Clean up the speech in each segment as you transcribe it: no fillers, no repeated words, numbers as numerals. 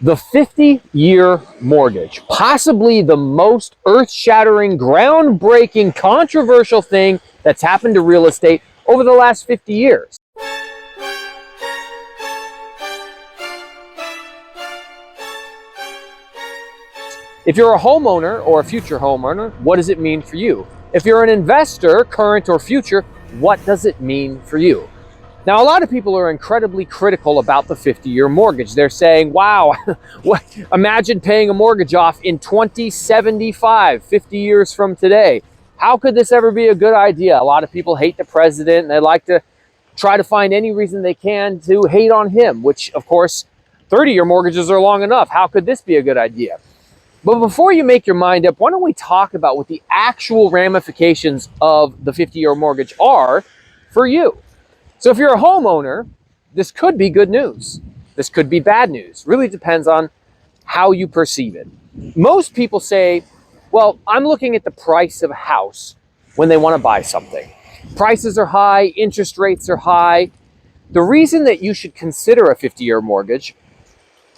The 50-year mortgage, possibly the most earth-shattering, groundbreaking, controversial thing that's happened to real estate over the last 50 years. If you're a homeowner or a future homeowner, what does it mean for you? If you're an investor, current or future, what does it mean for you? Now, a lot of people are incredibly critical about the 50-year mortgage. They're saying, wow, imagine paying a mortgage off in 2075, 50 years from today. How could this ever be a good idea? A lot of people hate the president, and they like to try to find any reason they can to hate on him, which, of course, 30-year mortgages are long enough. How could this be a good idea? But before you make your mind up, why don't we talk about what the actual ramifications of the 50-year mortgage are for you? So if you're a homeowner, this could be good news. This could be bad news. Really depends on how you perceive it. Most people say, well, I'm looking at the price of a house when they want to buy something. Prices are high, interest rates are high. The reason that you should consider a 50-year mortgage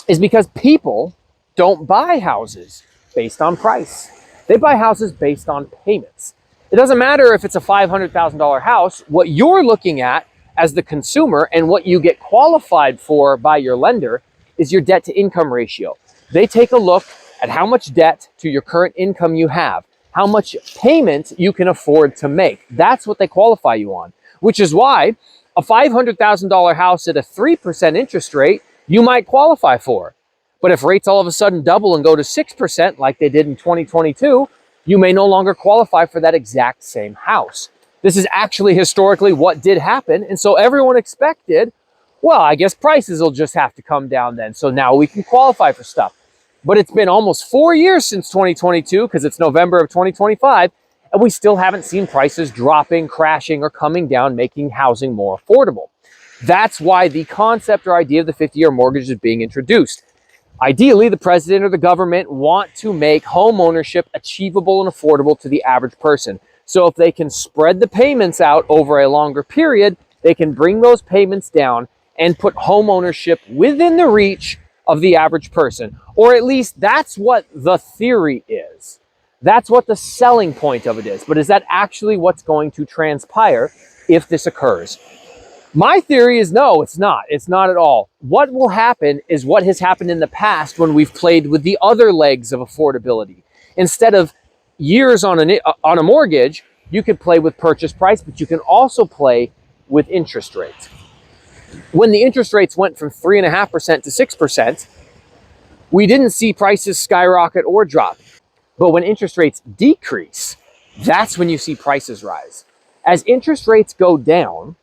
is because people don't buy houses based on price. They buy houses based on payments. It doesn't matter if it's a $500,000 house. What you're looking at as the consumer and what you get qualified for by your lender is your debt to income ratio. They take a look at how much debt to your current income you have, how much payment you can afford to make. That's what they qualify you on, which is why a $500,000 house at a 3% interest rate, you might qualify for. But if rates all of a sudden double and go to 6% like they did in 2022, you may no longer qualify for that exact same house. This is actually historically what did happen. And so everyone expected, well, I guess prices will just have to come down then. So now we can qualify for stuff. But it's been almost 4 years since 2022 because it's November of 2025. And we still haven't seen prices dropping, crashing, or coming down, making housing more affordable. That's why the concept or idea of the 50-year mortgage is being introduced. Ideally, the president or the government want to make home ownership achievable and affordable to the average person. So if they can spread the payments out over a longer period, they can bring those payments down and put home ownership within the reach of the average person. Or at least that's what the theory is. That's what the selling point of it is. But is that actually what's going to transpire if this occurs? My theory is no, it's not. It's not at all. What will happen is what has happened in the past when we've played with the other legs of affordability. Instead of years on a mortgage, you could play with purchase price, but you can also play with interest rates. When the interest rates went from 3.5% to 6%, we didn't see prices skyrocket or drop. But when interest rates decrease, that's when you see prices rise. As interest rates go down,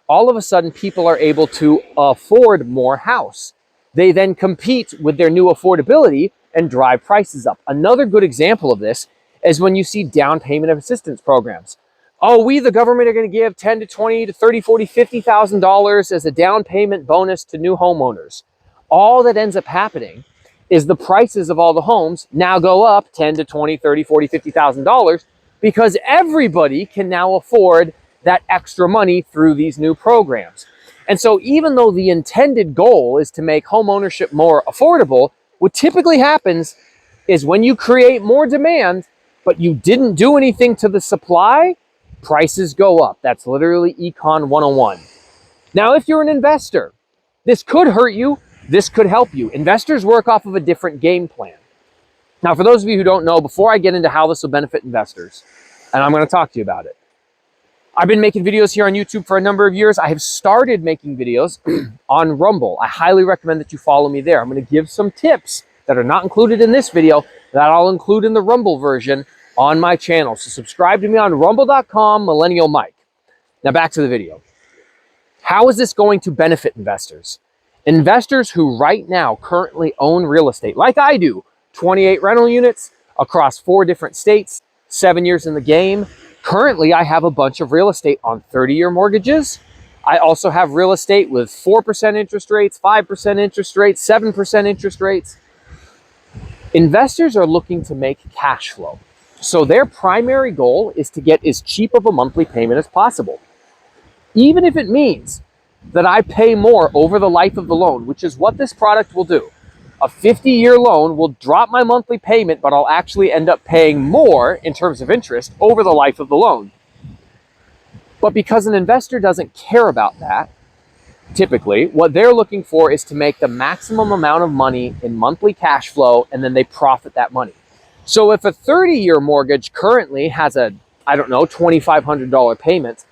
all of a sudden people are able to afford more house. They then compete with their new affordability and drive prices up. Another good example of this is when you see down payment assistance programs. Oh, we, the government, are going to give $10 to $20 to $30, $40, $50,000 as a down payment bonus to new homeowners. All that ends up happening is the prices of all the homes now go up $10 to $20, $30, $40, $50,000 because everybody can now afford that extra money through these new programs. And so even though the intended goal is to make home ownership more affordable, what typically happens is when you create more demand, but you didn't do anything to the supply, prices go up. That's literally Econ 101. Now, if you're an investor, this could hurt you. This could help you. Investors work off of a different game plan. Now, for those of you who don't know, before I get into how this will benefit investors, and I'm going to talk to you about it, I've been making videos here on YouTube for a number of years. I have started making videos on Rumble. I highly recommend that you follow me there. I'm going to give some tips that are not included in this video that I'll include in the Rumble version on my channel. So subscribe to me on rumble.com, Millennial Mike. Now back to the video. How is this going to benefit investors? Investors who right now currently own real estate, like I do, 28 rental units across 4 different states, 7 years in the game. Currently, I have a bunch of real estate on 30-year mortgages. I also have real estate with 4% interest rates, 5% interest rates, 7% interest rates. Investors are looking to make cash flow. So their primary goal is to get as cheap of a monthly payment as possible. Even if it means that I pay more over the life of the loan, which is what this product will do. A 50-year loan will drop my monthly payment, but I'll actually end up paying more in terms of interest over the life of the loan. But because an investor doesn't care about that, typically, what they're looking for is to make the maximum amount of money in monthly cash flow, and then they profit that money. So if a 30-year mortgage currently has a, I don't know, $2,500 payment,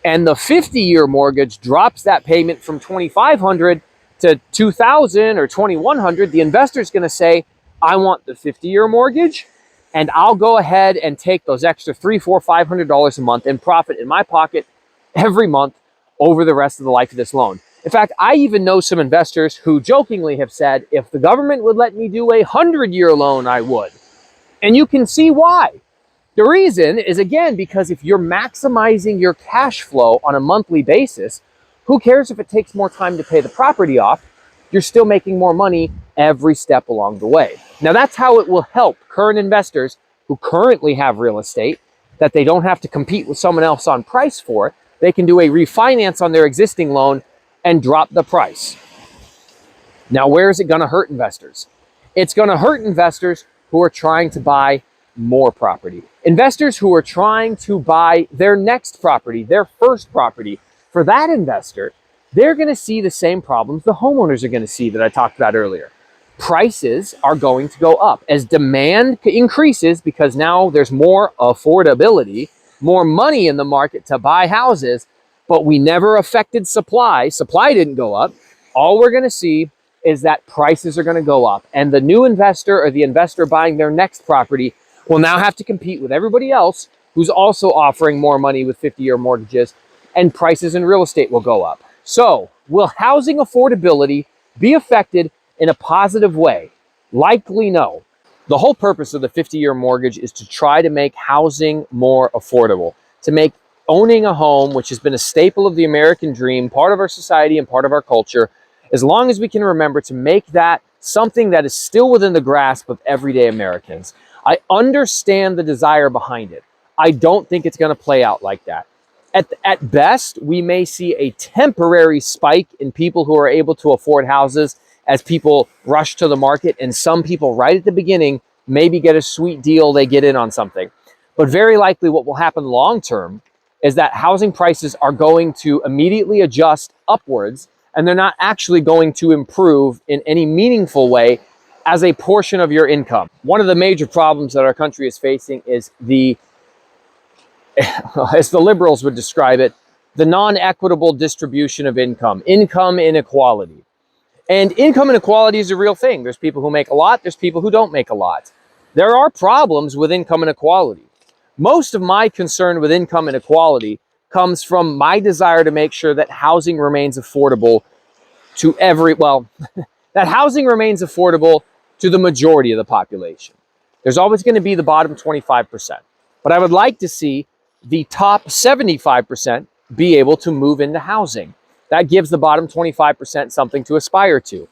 and the 50-year mortgage drops that payment from $2,500 to $2,000 or $2,100, the investor's going to say, I want the 50-year mortgage, and I'll go ahead and take those extra $300, $400, $500 a month and profit in my pocket every month over the rest of the life of this loan. In fact, I even know some investors who jokingly have said, if the government would let me do a 100-year loan, I would. And you can see why. The reason is, again, because if you're maximizing your cash flow on a monthly basis, who cares if it takes more time to pay the property off? You're still making more money every step along the way. Now, that's how it will help current investors who currently have real estate that they don't have to compete with someone else on price for. They can do a refinance on their existing loan and drop the price. Now, where is it going to hurt investors? It's going to hurt investors who are trying to buy more property. Investors who are trying to buy their next property, their first property. For that investor, they're going to see the same problems the homeowners are going to see that I talked about earlier. Prices are going to go up as demand increases because now there's more affordability, more money in the market to buy houses, but we never affected supply. Supply didn't go up. All we're going to see is that prices are going to go up, and the new investor or the investor buying their next property will now have to compete with everybody else who's also offering more money with 50-year mortgages, and prices in real estate will go up. So, will housing affordability be affected in a positive way? Likely no. The whole purpose of the 50-year mortgage is to try to make housing more affordable, to make owning a home, which has been a staple of the American dream, part of our society and part of our culture, as long as we can remember to make that something that is still within the grasp of everyday Americans. I understand the desire behind it. I don't think it's going to play out like that. At best, we may see a temporary spike in people who are able to afford houses as people rush to the market, and some people right at the beginning maybe get a sweet deal, they get in on something. But very likely what will happen long term is that housing prices are going to immediately adjust upwards, and they're not actually going to improve in any meaningful way as a portion of your income. One of the major problems that our country is facing is as the liberals would describe it, the non-equitable distribution of income inequality. And income inequality is a real thing. There's people who make a lot, there's people who don't make a lot. There are problems with income inequality. Most of my concern with income inequality comes from my desire to make sure that housing remains affordable to that housing remains affordable to the majority of the population. There's always going to be the bottom 25%. But I would like to see the top 75% be able to move into housing. That gives the bottom 25% something to aspire to.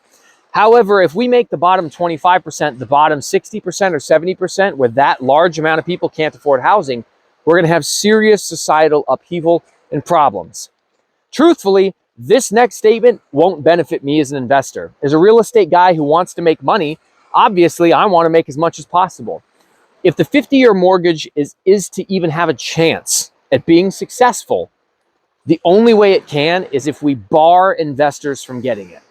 However, if we make the bottom 25% the bottom 60% or 70%, where that large amount of people can't afford housing, we're going to have serious societal upheaval and problems. Truthfully, this next statement won't benefit me as an investor. As a real estate guy who wants to make money, obviously I want to make as much as possible. If the 50-year mortgage is to even have a chance at being successful, the only way it can is if we bar investors from getting it.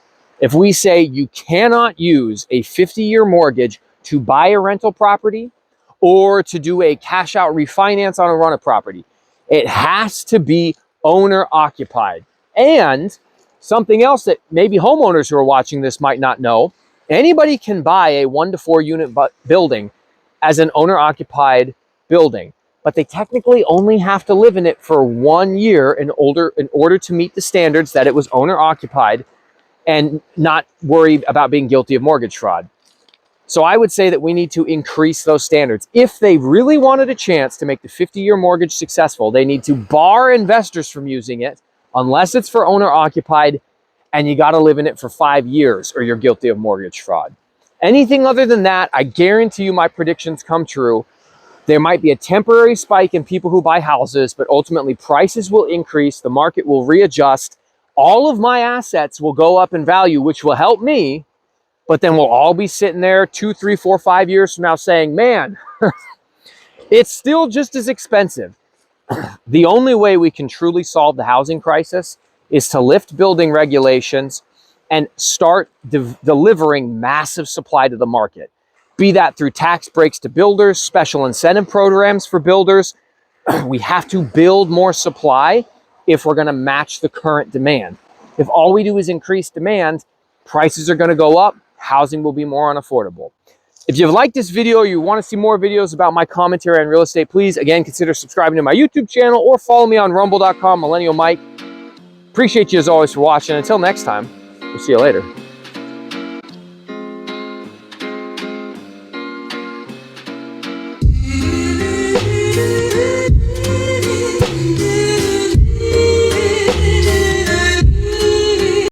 If we say you cannot use a 50-year mortgage to buy a rental property or to do a cash out refinance on a rental property, it has to be owner occupied. And something else that maybe homeowners who are watching this might not know, anybody can buy a 1 to 4 unit building as an owner occupied building, but they technically only have to live in it for 1 year in order to meet the standards that it was owner occupied and not worry about being guilty of mortgage fraud. So I would say that we need to increase those standards. If they really wanted a chance to make the 50-year mortgage successful, they need to bar investors from using it unless it's for owner occupied and you got to live in it for 5 years or you're guilty of mortgage fraud. Anything other than that, I guarantee you my predictions come true. There might be a temporary spike in people who buy houses, but ultimately prices will increase, the market will readjust, all of my assets will go up in value, which will help me, But then we'll all be sitting there 2, 3, 4, 5 years from now saying, man, it's still just as expensive. The only way we can truly solve the housing crisis is to lift building regulations and start delivering massive supply to the market. Be that through tax breaks to builders, special incentive programs for builders. We have to build more supply if we're going to match the current demand. If all we do is increase demand, prices are going to go up, housing will be more unaffordable. If you've liked this video or you want to see more videos about my commentary on real estate, please, again, consider subscribing to my YouTube channel or follow me on rumble.com, Millennial Mike. Appreciate you as always for watching. Until next time, we'll see you later.